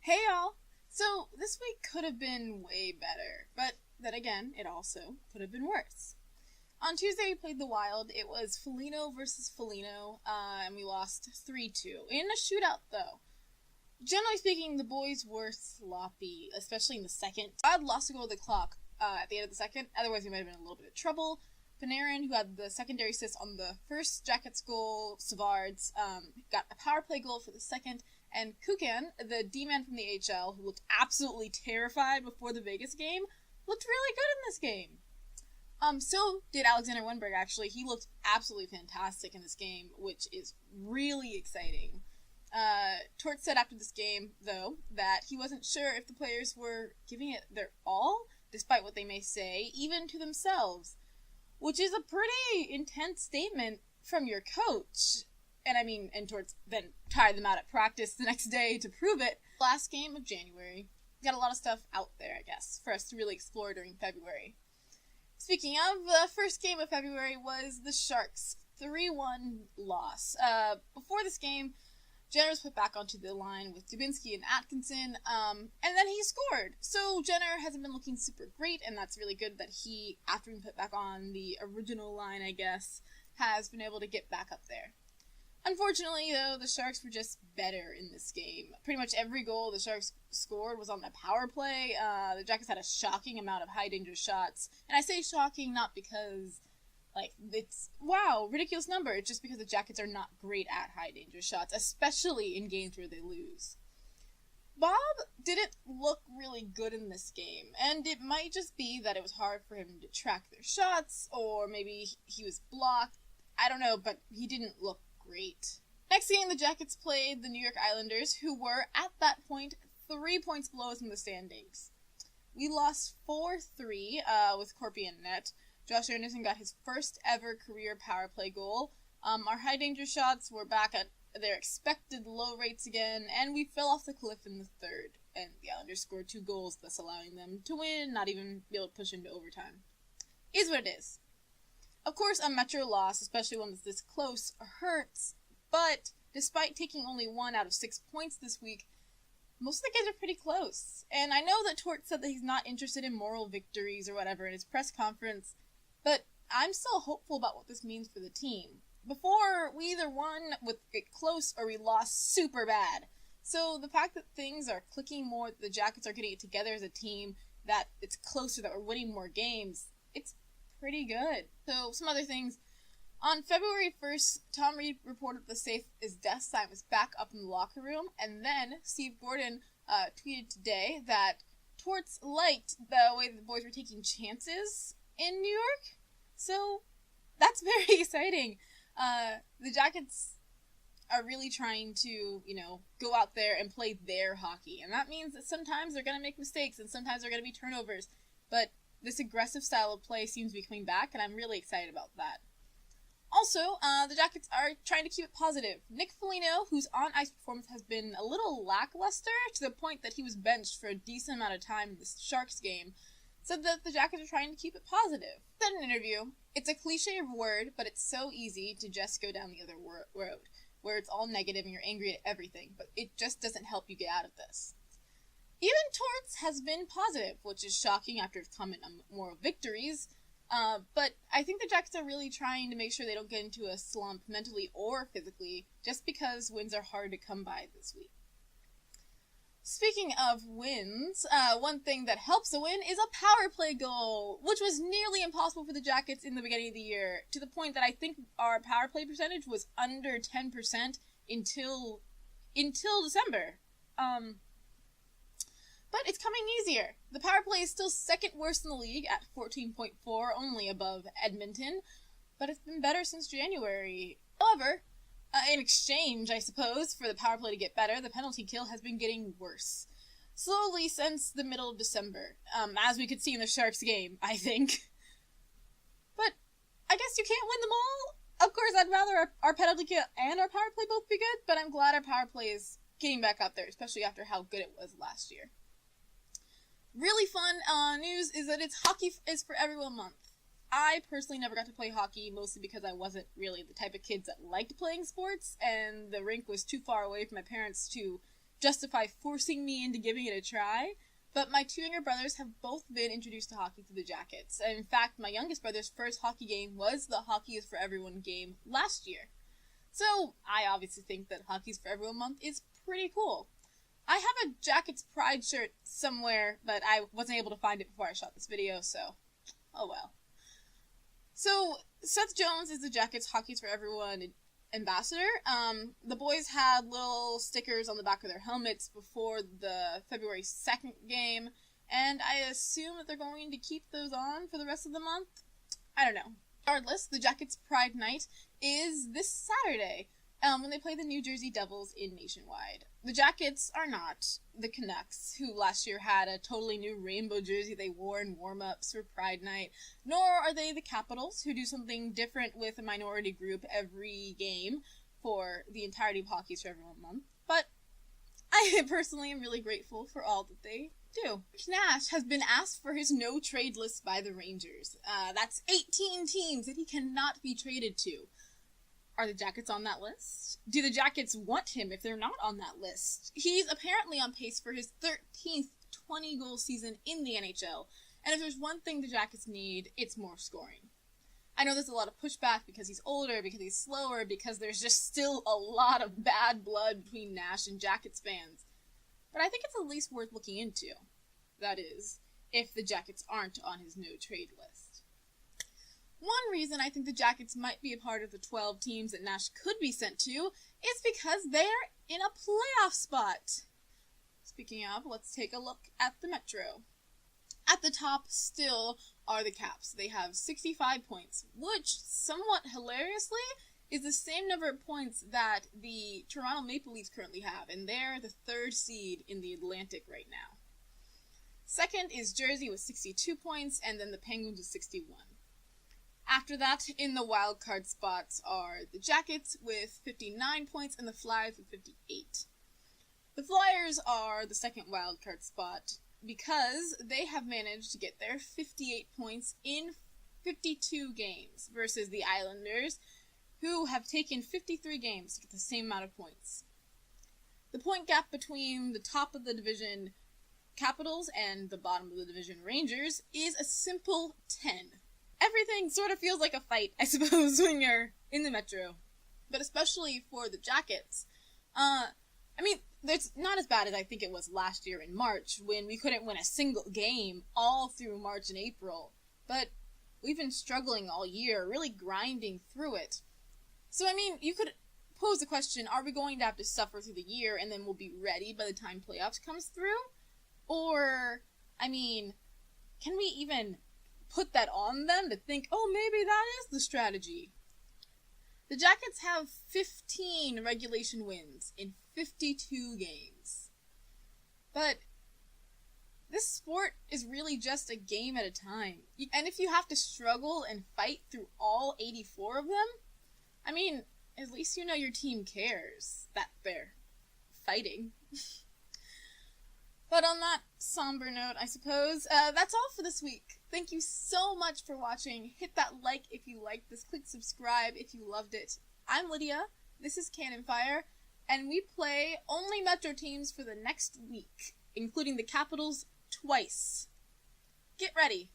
Hey y'all! So, this week could have been way better, but then again, it also could have been worse. On Tuesday, we played the Wild. It was Foligno versus Foligno, and we lost 3-2. In a shootout, though. Generally speaking, the boys were sloppy, especially in the second. Wild lost a goal to the clock at the end of the second, otherwise we might have been in a little bit of trouble. Panarin, who had the secondary assist on the first Jackets goal, Savards, got a power play goal for the second, and Kukan, the D-man from the AHL, who looked absolutely terrified before the Vegas game, looked really good in this game. So did Alexander Wenberg, actually. He looked absolutely fantastic in this game, which is really exciting. Torts said after this game, though, that he wasn't sure if the players were giving it their all, despite what they may say, even to themselves, which is a pretty intense statement from your coach. And Torts then tired them out at practice the next day to prove it. Last game of January. Got a lot of stuff out there, I guess, for us to really explore during February. Speaking of, the first game of February was the Sharks' 3-1 loss. Before this game, Jenner was put back onto the line with Dubinsky and Atkinson, and then he scored. So Jenner hasn't been looking super great, and that's really good that he, after being put back on the original line, I guess, has been able to get back up there. Unfortunately, though, the Sharks were just better in this game. Pretty much every goal the Sharks scored was on the power play. The Jackets had a shocking amount of high-danger shots. And I say shocking not because, it's, wow, ridiculous number. It's just because the Jackets are not great at high-danger shots, especially in games where they lose. Bob didn't look really good in this game, and it might just be that it was hard for him to track their shots, or maybe he was blocked. I don't know, but he didn't look great. Next game, the Jackets played the New York Islanders, who were, at that point, 3 points below us in the standings. We lost 4-3 with Corpy in net. Josh Anderson got his first ever career power play goal. Our high danger shots were back at their expected low rates again, and we fell off the cliff in the third. And the Islanders scored 2 goals, thus allowing them to win, not even be able to push into overtime. Is what it is. Of course, a Metro loss, especially one that's this close, hurts, but despite taking only 1 out of 6 points this week, most of the games are pretty close. And I know that Torts said that he's not interested in moral victories or whatever in his press conference, but I'm still hopeful about what this means for the team. Before, we either won with it close or we lost super bad. So the fact that things are clicking more, that the Jackets are getting it together as a team, that it's closer, that we're winning more games, it's pretty good. So, some other things. On February 1st, Tom Reed reported the safe is desk sign was back up in the locker room, and then Steve Gordon tweeted today that Torts liked the way the boys were taking chances in New York. So, that's very exciting. The Jackets are really trying to, go out there and play their hockey, and that means that sometimes they're going to make mistakes, and sometimes they're going to be turnovers, but this aggressive style of play seems to be coming back, and I'm really excited about that. Also, the Jackets are trying to keep it positive. Nick Foligno, whose on-ice performance has been a little lackluster to the point that he was benched for a decent amount of time in the Sharks game, said that the Jackets are trying to keep it positive. He said in an interview, "It's a cliche word, but it's so easy to just go down the other road, where it's all negative and you're angry at everything, but it just doesn't help you get out of this." Even Torts has been positive, which is shocking after his comment on moral victories, but I think the Jackets are really trying to make sure they don't get into a slump mentally or physically, just because wins are hard to come by this week. Speaking of wins, one thing that helps a win is a power play goal, which was nearly impossible for the Jackets in the beginning of the year, to the point that I think our power play percentage was under 10% until December. But it's coming easier. The power play is still second worst in the league at 14.4, only above Edmonton, but it's been better since January. However, in exchange, I suppose, for the power play to get better, the penalty kill has been getting worse. Slowly since the middle of December, as we could see in the Sharks game, I think. But I guess you can't win them all. Of course, I'd rather our penalty kill and our power play both be good, but I'm glad our power play is getting back up there, especially after how good it was last year. Really fun news is that it's Hockey is for Everyone month. I personally never got to play hockey, mostly because I wasn't really the type of kids that liked playing sports, and the rink was too far away from my parents to justify forcing me into giving it a try, but my two younger brothers have both been introduced to hockey through the Jackets. And in fact, my youngest brother's first hockey game was the Hockey is for Everyone game last year. So I obviously think that Hockey's for Everyone month is pretty cool. I have a Jackets Pride shirt somewhere, but I wasn't able to find it before I shot this video, so oh well. So Seth Jones is the Jackets Hockey's for Everyone ambassador. The boys had little stickers on the back of their helmets before the February 2nd game, and I assume that they're going to keep those on for the rest of the month. I don't know. Regardless, the Jackets Pride Night is this Saturday, when they play the New Jersey Devils in Nationwide. The Jackets are not the Canucks, who last year had a totally new rainbow jersey they wore in warm-ups for Pride Night, nor are they the Capitals, who do something different with a minority group every game for the entirety of Hockey's for Everyone month. But I personally am really grateful for all that they do. Rick Nash has been asked for his no-trade list by the Rangers. That's 18 teams that he cannot be traded to. Are the Jackets on that list? Do the Jackets want him if they're not on that list? He's apparently on pace for his 13th 20-goal season in the NHL, and if there's one thing the Jackets need, it's more scoring. I know there's a lot of pushback because he's older, because he's slower, because there's just still a lot of bad blood between Nash and Jackets fans. But I think it's at least worth looking into. That is, if the Jackets aren't on his no-trade list. One reason I think the Jackets might be a part of the 12 teams that Nash could be sent to is because they're in a playoff spot. Speaking of, let's take a look at the Metro. At the top still are the Caps. They have 65 points, which, somewhat hilariously, is the same number of points that the Toronto Maple Leafs currently have, and they're the third seed in the Atlantic right now. Second is Jersey with 62 points, and then the Penguins with 61. After that, in the wild card spots are the Jackets with 59 points and the Flyers with 58. The Flyers are the second wild card spot because they have managed to get their 58 points in 52 games versus the Islanders, who have taken 53 games to get the same amount of points. The point gap between the top of the division Capitals and the bottom of the division Rangers is a simple 10. Everything sort of feels like a fight, I suppose, when you're in the Metro. But especially for the Jackets. It's not as bad as I think it was last year in March, when we couldn't win a single game all through March and April. But we've been struggling all year, really grinding through it. So, you could pose the question, are we going to have to suffer through the year and then we'll be ready by the time playoffs comes through? Or, can we even put that on them to think, oh, maybe that is the strategy? The Jackets have 15 regulation wins in 52 games. But this sport is really just a game at a time. And if you have to struggle and fight through all 84 of them, at least you know your team cares that they're fighting. But on that somber note, I suppose, that's all for this week. Thank you so much for watching. Hit that like if you liked this. Click subscribe if you loved it. I'm Lydia. This is Cannon Fire. And we play only Metro teams for the next week, including the Capitals twice. Get ready.